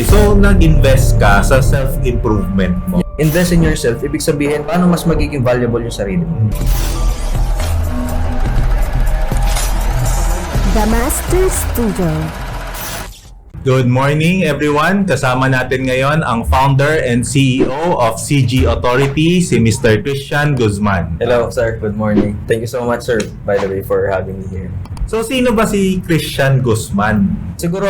So, nag-invest ka sa self-improvement mo. Invest in yourself, ibig sabihin, paano mas magiging valuable yung sarili mo? The Master Studio. Good morning, everyone. Kasama natin ngayon ang founder and CEO of CG Authority, si Mr. Christian Guzman. Hello, sir. Good morning. Thank you so much, sir, by the way, for having me here. So, sino ba si Christian Guzman? Siguro,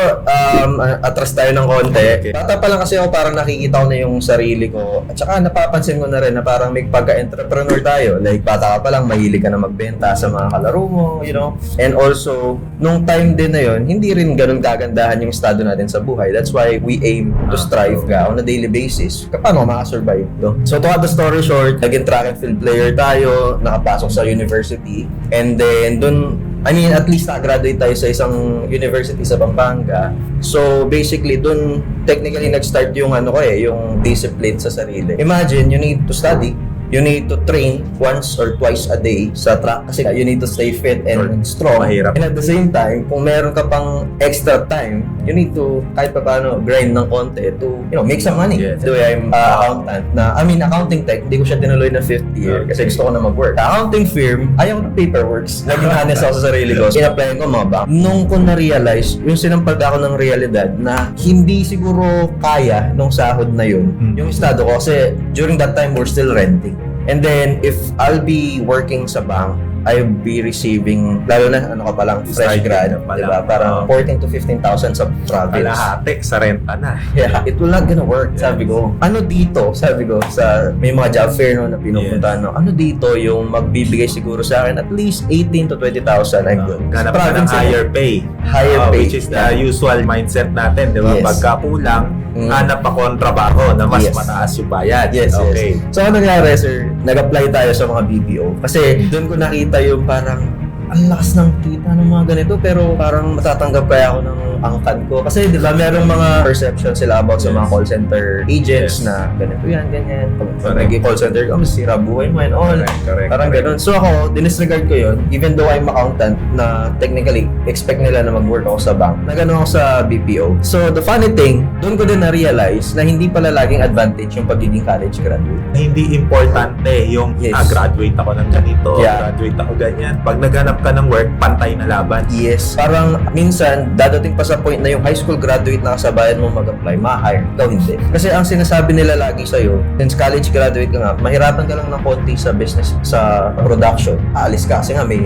atras tayo ng konti. Okay. Bata pa lang kasi ako, parang nakikita ko na yung sarili ko. At saka napapansin ko na rin na parang may pagka-entrepreneur tayo. Like, bata ka pa lang, mahilig ka na magbenta sa mga kalaro mo, you know. And also, nung time din na yon, hindi rin ganun kagandahan yung estado natin sa buhay. That's why we aim to strive ka on a daily basis. Paano ka makasurvive, no? So, to cut the story short, naging track and field player tayo, nakapasok sa university, and then dun, at least nakagraduate tayo sa isang university sa Pampanga. So, basically, dun, technically, nag-start yung yung discipline sa sarili. Imagine, you need to study, you need to train once or twice a day sa track kasi you need to stay fit and strong. Mahirap. And at the same time, kung meron ka pang extra time, you need to kahit pa paano grind ng konti to, make some money. Yes. So, I'm accountant na, accounting tech, hindi ko siya tinuloy na 5th year kasi gusto ko na mag-work. Sa accounting firm, ayaw ko ng paperworks. Naging honest ako sa sarili ko. In-applyan ko mga bank. Nung ko na-realize, yung sinampag ako ng realidad na hindi siguro kaya nung sahod na yun, yung estado ko kasi during that time, we're still renting. And then, if I'll be working sa bank, I'll be receiving, lalo na, ka pa lang, fresh grad, diba? Parang 14 to 15,000 sa travels. Kalahati sa renta na. Yeah, it will not gonna work, sabi ko. Ano dito, sabi ko, sa may mga job fair na pinupuntahan, ano dito yung magbibigay siguro sa akin at least 18 to 20,000, I'm good. Ganap ka ng higher pay. Higher pay. Which is the usual mindset natin, di ba? Yes. Pagka kulang, hanap pa kontrabaho na mas mataas yung bayad. Yes, okay. yes. So, ano nangyari, sir? Nag-apply tayo sa mga BPO. Kasi doon ko nakita yung parang ang lakas ng kita ng mga ganito pero parang matatanggap kaya ako ng angkan ko. Kasi di ba merong mga perception sila about sa mga call center agents na ganito yan, ganyan. Pag nag-call center ka, masira buhay mo and all. Correct. Parang ganun. So ako, dinisregard ko yun. Even though I'm accountant na technically expect nila na mag-work ako sa bank. Nagano ako sa BPO. So the funny thing, doon ko din na-realize na hindi pala laging advantage yung pagiging college graduate. Hindi importante yung graduate ako ng ganito, graduate ako ganyan. Pag naghanap ka ng work, pantay na laban. Yes. Parang minsan, dadating pa sa point na yung high school graduate na kasabayan mo mag-apply, ma-hire. Ikaw hindi. Kasi ang sinasabi nila lagi sa'yo, since college graduate ka nga, mahirapan ka lang ng konti sa business, sa production. Aalis ka kasi nga may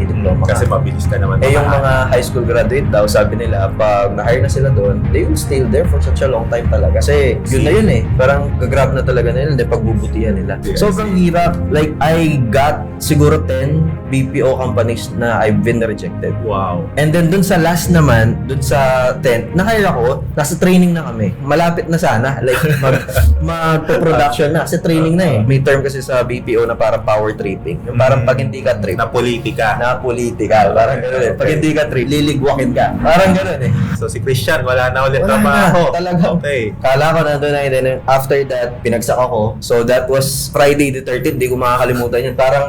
diploma ka. Kasi mabilis ka naman. Yung mga high school graduate daw, sabi nila, pag na-hire na sila doon, they will stay there for such a long time talaga. Kasi yun na yun Parang gagrab na talaga nila, hindi pagbubutihan nila. Yes. Sobrang hirap. Like, I got siguro 10 BPO companies na I've been rejected. Wow. And then dun sa last naman, dun sa 10, na-hire ako, nasa training na kami. Malapit na sana. Like, mag-production na. Kasi training na May term kasi sa BPO na parang power tripping. Yung parang pag hindi ka trip. Na politika. Parang gano'n Pag hindi ka trip, liligwakin ka. Parang gano'n So si Christian, wala na ulit Wala trabaho. na, talaga. Okay. Kala ko nandun na yun. Then after that, pinagsak ako. So that was Friday the 13th. Di ko makakalimutan yun. Parang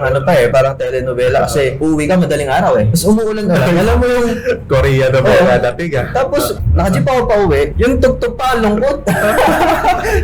parang telenovela. Kasi uwi ka madaling araw Tapos umuulan na lang. Alam mo yung Korea na ba? Dadating Tapos, naka-jeep ako pa uwi. Yung tugtog pa, lungkot.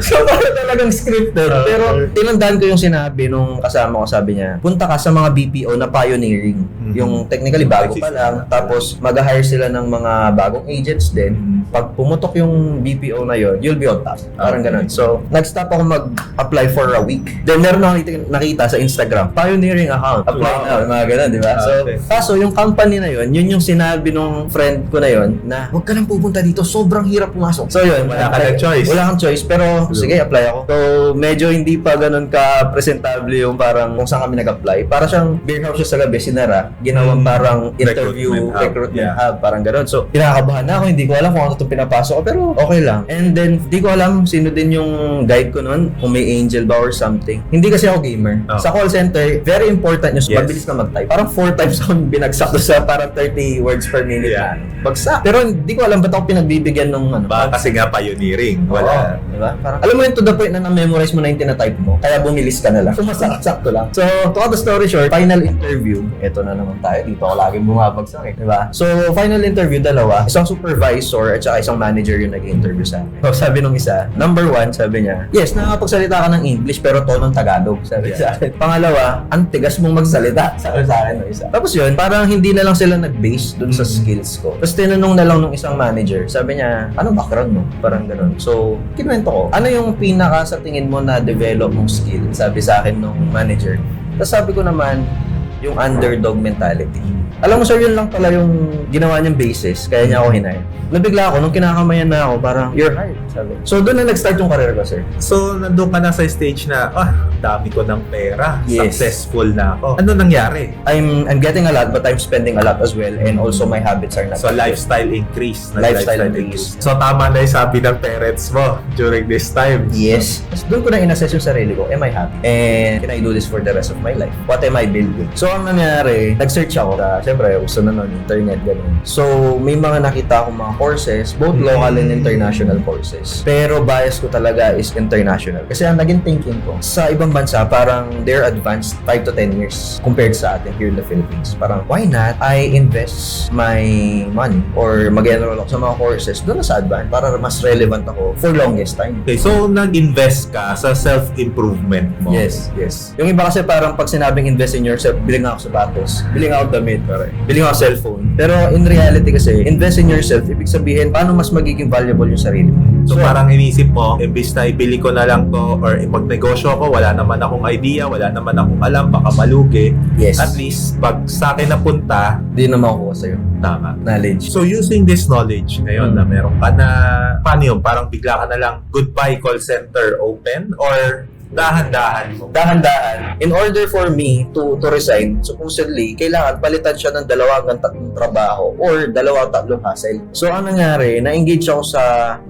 So, parang talagang scripted. Pero, tinandaan ko yung sinabi nung kasama ko. Sabi niya, punta ka sa mga BPO na pioneering. Yung technically bago pa lang. Tapos, mag-hire sila ng mga bagong agents din. Pag pumutok yung BPO na yon, you'll be on top. Parang ganun. So, nag-stop ako mag-apply for a week. Then, meron ako nakita sa Instagram, pioneering account. Apply na, mga ganun, di ba? So, kaso yung company na yun yung sinabi nung friend ko na yun na huwag ka nang pupunta dito, sobrang hirap pumasok. So yun, wala ka ng choice. Wala kang choice, pero sige, apply ako. So medyo hindi pa ganun ka-presentable yung parang kung saan kami nag-apply. Para siyang beer house sa gabi, sinara. Ginawang parang interview, recruitment hub, parang ganun. So kinakabahan na ako, hindi ko alam kung ano itong pinapasok ko, pero okay lang. And then, hindi ko alam sino din yung guide ko nun, kung may angel ba or something. Hindi kasi ako gamer. Sa call center, very important yung mabilis na mag-type. Parang 4 times times akong binagsak doon sa parang 30 words per minute. Yeah. Bagsak. Pero hindi ko alam ba't ako pinagbibigyan ng ano. Baka kasi nga pioneering. Wala. Oo, diba? Parang, alam mo yun to the point na na-memorize mo na yung tinatype mo, kaya bumilis ka na lang. Sumasakto lang. So, to cut the story short, final interview, eto na naman tayo. Dito ako laging bumabagsak eh. Diba? So, final interview, dalawa. Isang supervisor at saka isang manager yung nag-interview sa akin. So, sabi nung isa, number one, sabi niya, yes, nakakapagsalita ka ng English pero tonong Tagalog. Sabi sa akin. Pangalawa, ang tigas mong magsalita. Sabi sa akin ng isa. Tapos yun, parang hindi na lang sila nag-base dun sa skills ko. Tapos tinanong na lang nung isang manager, sabi niya, anong background mo? Parang ganun. So, kinuwento ko, ano yung pinaka sa tingin mo na develop mong skill? Sabi sa akin nung manager. Tapos sabi ko naman, yung underdog mentality. Alam mo sir, yun lang pala yung ginawa niyang basis, kaya niya ako hinire. Nabigla ako, nung kinakamayan na ako, parang, you're hired, sabi. So, doon na nag-start yung career ko, sir. So, nandun ka na sa stage na, dami ko ng pera. Yes. Successful na ako. Ano nangyari? I'm getting a lot, but I'm spending a lot as well, and also my habits are not. So, lifestyle increase. Lifestyle increase. So, tama na yung sabi ng parents mo during this time. Yes. Tapos doon ko na in-assess yung sarili ko, am I happy? And can I do this for the rest of my life? What am I building? So, ang nangyari, nag-search ako sa, syempre, uso na nun, internet, gano'n. So, may mga nakita akong mga courses, both local and international courses. Pero bias ko talaga is international. Kasi ang naging thinking ko, sa ibang bansa, parang they're advanced 5 to 10 years compared sa atin here in the Philippines. Parang, why not I invest my money or mag-enroll ako sa mga courses doon na sa advance para mas relevant ako for longest time. Okay, so nag-invest ka sa self-improvement mo. Yes, yes. Yung iba kasi parang pag sinabing invest in yourself, bili nga ako sapatos, bili nga ako damit, bili nga ako cellphone. Pero in reality kasi, invest in yourself, ibig sabihin, paano mas magiging valuable yung sarili mo. So, parang inisip mo, imbis na ibili ko na lang to or magnegosyo ako, wala naman akong idea, wala naman akong alam, baka malugi. Yes. At least, pag sa akin napunta, Hindi na makukuha sa'yo. tama. Knowledge. So, using this knowledge ngayon na meron ka na, paano yun? Parang bigla ka na lang, goodbye call center open or dahan-dahan mo? Dahan-dahan. In order for me to resign, supposedly, kailangan palitan siya ng 2 hanggang 3 trabaho or 2 o 3 hustle. So, ang nangyari, na-engage ako sa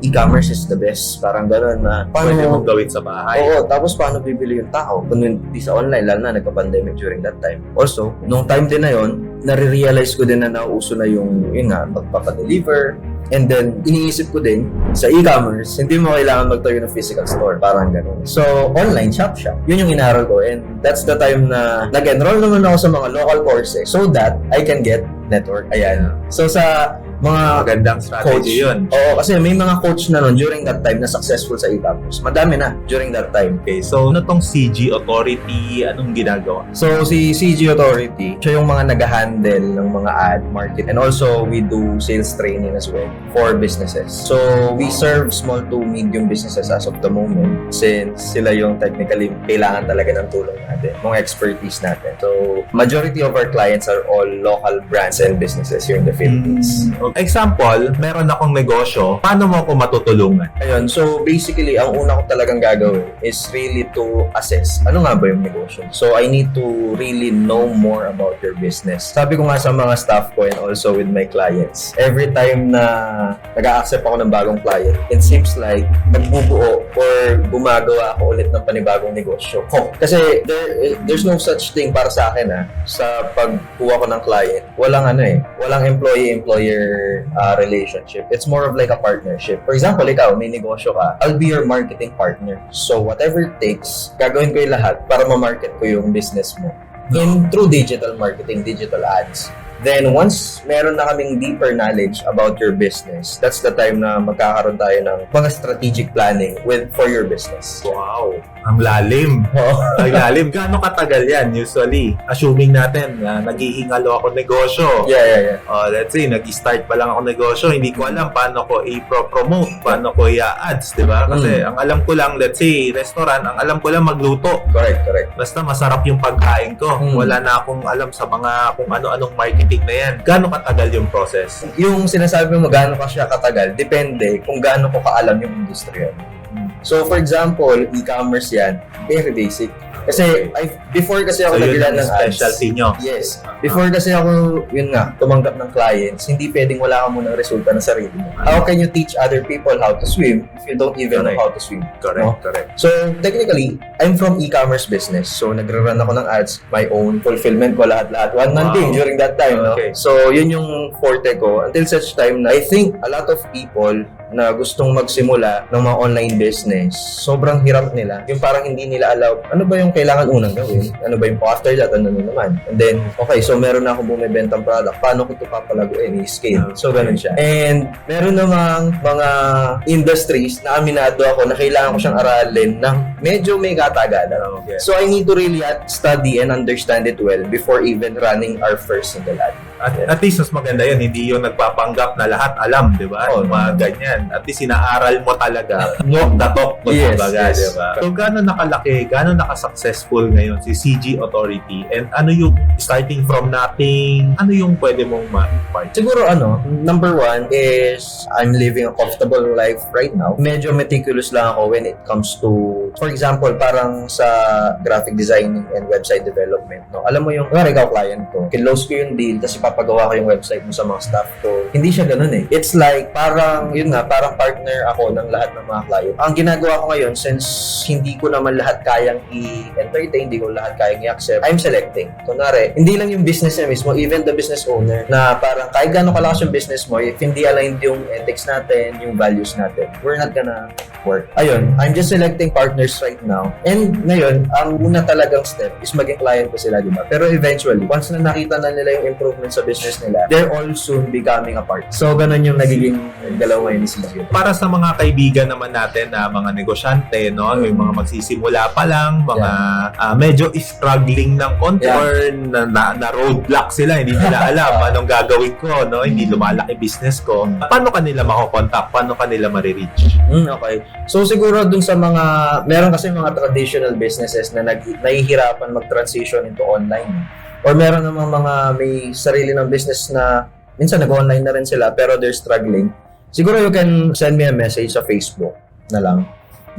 e-commerce is the best. Parang gano'n na. Pwede mong gawin sa bahay. Oo, tapos paano bibili yung tao? Kung hindi sa online, lalo na nagka-pandemic during that time. Also, nung time din na yon, nare-realize ko din na nauso na yung, yun nga, pagpapadeliver. And then, iniisip ko din, sa e-commerce, hindi mo kailangan magtayo ng physical store. Parang gano'n. So, online shop. Yun yung inaral ko. And that's the time na nag-enroll naman ako sa mga local courses so that I can get network. Ayan. So, sa mga Magandang coach. strategy yun. Oo, kasi may mga coach na nun during that time na successful sa e-commerce. Madami na during that time. Okay, so ano tong CG Authority? Anong ginagawa? So, si CG Authority, siya yung mga nag-handle ng mga ad, market, and also we do sales training as well for businesses. So, we serve small to medium businesses as of the moment since sila yung technically kailangan talaga ng tulong natin, mga expertise natin. So, majority of our clients are all local brands and businesses here in the Philippines. Example, meron akong negosyo, paano mo ako matutulungan? Ayun, so basically, ang una ko talagang gagawin is really to assess ano nga ba yung negosyo. So I need to really know more about your business. Sabi ko nga sa mga staff ko and also with my clients, every time na nag-a-accept ako ng bagong client, it seems like nagbubuo or gumagawa ako ulit ng panibagong negosyo ko. Kasi there's no such thing para sa akin sa pagkuha ko ng client. Walang walang employee-employer relationship. It's more of like a partnership. For example, ikaw, may negosyo ka, I'll be your marketing partner. So whatever it takes, gagawin ko yung lahat para ma-market ko yung business mo through digital marketing, digital ads. Then, once meron na kaming deeper knowledge about your business, that's the time na magkakaroon tayo ng mga strategic planning for your business. Wow, ang lalim. Oo. Ang lalim. Gaano katagal yan usually? Assuming natin na naghihingalo ako negosyo. Yeah. Let's say, nag-start pa lang ako negosyo, hindi ko alam paano ko i-promote, paano ko i-ads, di ba? Kasi ang alam ko lang, let's say, restaurant, ang alam ko lang magluto. Correct. Basta masarap yung pagkain ko. Wala na akong alam sa mga kung ano-anong marketing na yan. Gaano katagal yung process? Yung sinasabi mo gaano ka siya katagal, depende kung gaano ko kaalam yung industriya. So, for example, e-commerce yan, very basic. Kasi, before kasi ako So, yun nagilan ang ng ads. specialty nyo. Yes. Before kasi ako, yun nga, tumanggap ng clients, hindi pwedeng wala ka munang resulta ng sarili mo. How can you teach other people how to swim if you don't even know how to swim? Correct, No? correct. So, technically, I'm from e-commerce business. So, nagre-run ako ng ads, my own fulfillment ko, lahat-lahat. One man Wow. thing during that time, no? Okay. So, yun yung forte ko. Until such time na I think a lot of people na gustong magsimula ng mga online business, sobrang hirap nila. Yung parang hindi nila alam, ano ba yung kailangan unang gawin? Ano ba yung after that? Ano naman? And then, okay, so meron na akong bumibentang product. Paano ko ito papalaguin? I-scale. So, ganun siya. And meron namang mga industries na aminado ako na kailangan ko siyang aralin ng medyo may katagalan. Okay. So, I need to really study and understand it well before even running our first single ad. At least mas maganda yun, hindi yung nagpapanggap na lahat alam, di ba? Oo. Yung mga ganyan. At least inaaral mo talaga. Walk the talk, Yes, kumbaga, yes. di ba? So, gano'n nakalaki, gano'n nakasuccessful ngayon si CG Authority? And ano yung starting from nothing, ano yung pwede mong ma-impart? Siguro number one is I'm living a comfortable life right now. Medyo meticulous lang ako when it comes to, for example, parang sa graphic designing and website development. No? Alam mo yung, ikaw client ko, kinlose ko yung deal, tapos ipapagawa ko yung website mo sa mga staff ko. Hindi siya ganun eh. It's like, parang, yun nga, parang partner ako ng lahat ng mga client. Ang ginagawa ko ngayon, since hindi ko naman lahat kayang i-entertain, hindi ko lahat kayang i-accept, I'm selecting. Kunwari, hindi lang yung business niya mismo, even the business owner, na parang kahit gano'ng kalakas yung business mo, if hindi aligned yung ethics natin, yung values natin, we're not gonna work. Ayun, I'm just selecting partners right now. And ngayon, ang una talagang step is maging client ko sila, di ba? Pero eventually, once na nakita na nila yung improvement sa business nila, they're all soon becoming a part. So, ganun yung nagiging galaw ngayon ni CG. Para sa mga kaibigan naman natin na mga negosyante, no, yung mga magsisimula pa lang, mga medyo struggling ng konti or na roadblock sila, hindi nila alam anong gagawin ko, no, hindi lumalaki business ko. Paano kanila makokontak? Paano kanila marireach? Okay. So, siguro dun sa mga, meron kasi mga traditional businesses na nahihirapan mag-transition into online. Or meron namang mga may sarili ng business na minsan nag-online na rin sila pero they're struggling. Siguro you can send me a message sa Facebook na lang,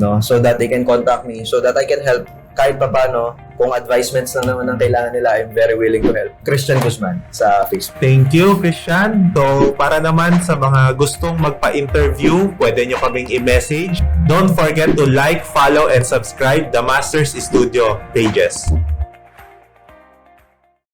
no? So that they can contact me, so that I can help kahit pa paano. Kung advisements lang naman ang kailangan nila, I'm very willing to help. Christian Guzman sa Facebook. Thank you, Christian. So, para naman sa mga gustong magpa-interview, pwede nyo kaming i-message. Don't forget to like, follow, and subscribe the Masters Studio pages.